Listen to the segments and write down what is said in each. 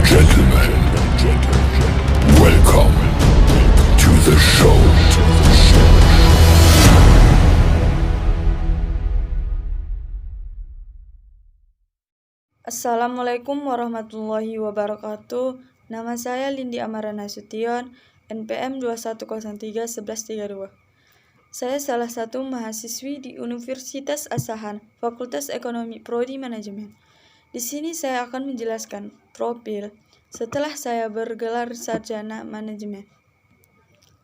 Gentlemen, welcome to the show. Assalamualaikum warahmatullahi wabarakatuh. Nama saya Lindi Amara Nasution, NPM 21031132. Saya salah satu mahasiswi di Universitas Asahan, Fakultas Ekonomi Prodi Manajemen. Di sini saya akan menjelaskan profil setelah saya bergelar sarjana manajemen.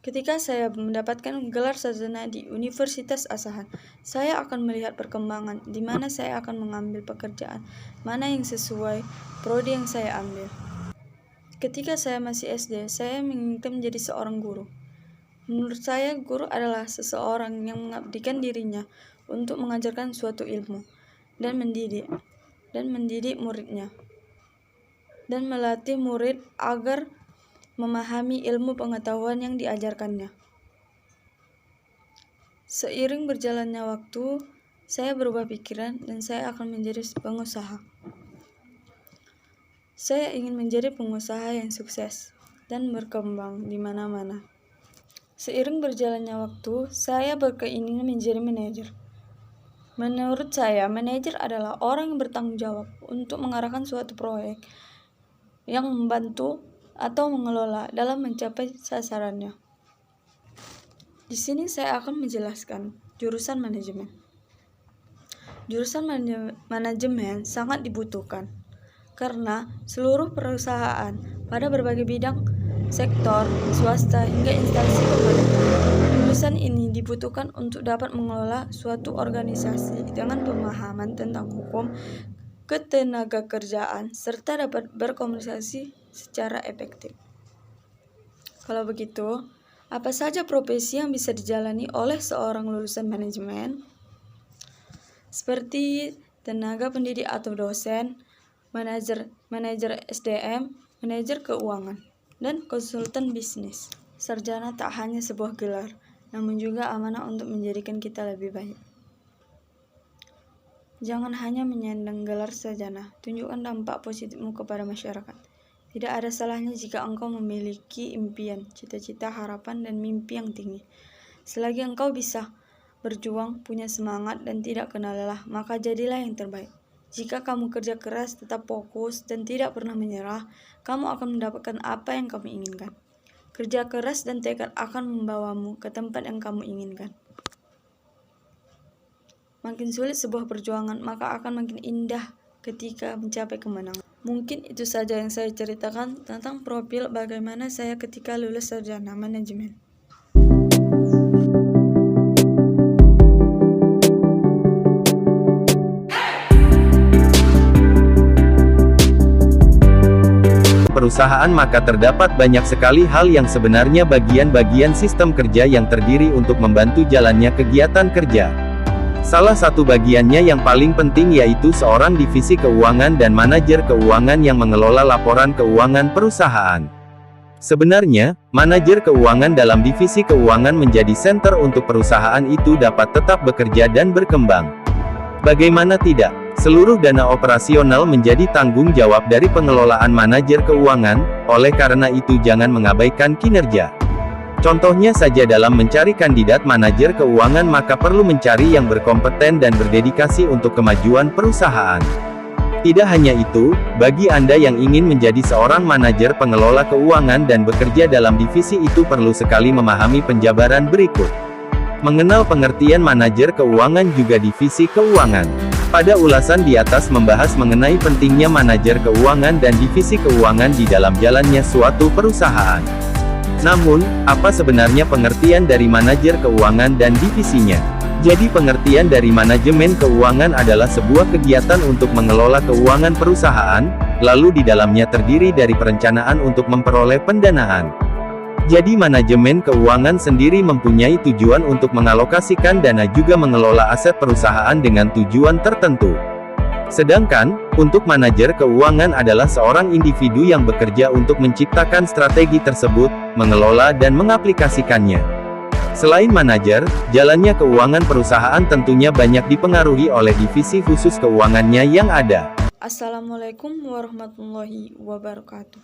Ketika saya mendapatkan gelar sarjana di Universitas Asahan, saya akan melihat perkembangan di mana saya akan mengambil pekerjaan, mana yang sesuai prodi yang saya ambil. Ketika saya masih SD, saya menginginkan menjadi seorang guru. Menurut saya, guru adalah seseorang yang mengabdikan dirinya untuk mengajarkan suatu ilmu dan mendidik muridnya, dan melatih murid agar memahami ilmu pengetahuan yang diajarkannya. Seiring berjalannya waktu, saya berubah pikiran dan saya akan menjadi pengusaha. Saya ingin menjadi pengusaha yang sukses dan berkembang di mana-mana. Seiring berjalannya waktu, saya berkeinginan menjadi manajer. Menurut saya, manajer adalah orang yang bertanggung jawab untuk mengarahkan suatu proyek yang membantu atau mengelola dalam mencapai sasarannya. Di sini saya akan menjelaskan jurusan manajemen. Jurusan manajemen sangat dibutuhkan karena seluruh perusahaan pada berbagai bidang, sektor, swasta hingga instansi pemerintah. Jurusan ini dibutuhkan untuk dapat mengelola suatu organisasi dengan pemahaman tentang hukum ketenagakerjaan serta dapat berkomunikasi secara efektif. Kalau begitu, apa saja profesi yang bisa dijalani oleh seorang lulusan manajemen? Seperti tenaga pendidik atau dosen, manajer SDM, manajer keuangan, dan konsultan bisnis. Sarjana tak hanya sebuah gelar, namun juga amanah untuk menjadikan kita lebih baik. Jangan hanya menyandang gelar sarjana, tunjukkan dampak positifmu kepada masyarakat. Tidak ada salahnya jika engkau memiliki impian, cita-cita, harapan, dan mimpi yang tinggi. Selagi engkau bisa berjuang, punya semangat, dan tidak kenal lelah, maka jadilah yang terbaik. Jika kamu kerja keras, tetap fokus, dan tidak pernah menyerah, kamu akan mendapatkan apa yang kamu inginkan. Kerja keras dan tekad akan membawamu ke tempat yang kamu inginkan. Makin sulit sebuah perjuangan, maka akan makin indah ketika mencapai kemenangan. Mungkin itu saja yang saya ceritakan tentang profil bagaimana saya ketika lulus sarjana manajemen. Perusahaan, maka terdapat banyak sekali hal yang sebenarnya bagian-bagian sistem kerja yang terdiri untuk membantu jalannya kegiatan kerja. Salah satu bagiannya yang paling penting yaitu seorang divisi keuangan dan manajer keuangan yang mengelola laporan keuangan perusahaan. Sebenarnya, manajer keuangan dalam divisi keuangan menjadi senter untuk perusahaan itu dapat tetap bekerja dan berkembang. Bagaimana tidak? Seluruh dana operasional menjadi tanggung jawab dari pengelolaan manajer keuangan, oleh karena itu jangan mengabaikan kinerja. Contohnya saja dalam mencari kandidat manajer keuangan maka perlu mencari yang berkompeten dan berdedikasi untuk kemajuan perusahaan. Tidak hanya itu, bagi Anda yang ingin menjadi seorang manajer pengelola keuangan dan bekerja dalam divisi itu perlu sekali memahami penjabaran berikut. Mengenal pengertian manajer keuangan juga divisi keuangan. Pada ulasan di atas membahas mengenai pentingnya manajer keuangan dan divisi keuangan di dalam jalannya suatu perusahaan. Namun, apa sebenarnya pengertian dari manajer keuangan dan divisinya? Jadi pengertian dari manajemen keuangan adalah sebuah kegiatan untuk mengelola keuangan perusahaan, lalu di dalamnya terdiri dari perencanaan untuk memperoleh pendanaan. Jadi manajemen keuangan sendiri mempunyai tujuan untuk mengalokasikan dana juga mengelola aset perusahaan dengan tujuan tertentu. Sedangkan, untuk manajer keuangan adalah seorang individu yang bekerja untuk menciptakan strategi tersebut, mengelola dan mengaplikasikannya. Selain manajer, jalannya keuangan perusahaan tentunya banyak dipengaruhi oleh divisi khusus keuangannya yang ada. Assalamualaikum warahmatullahi wabarakatuh.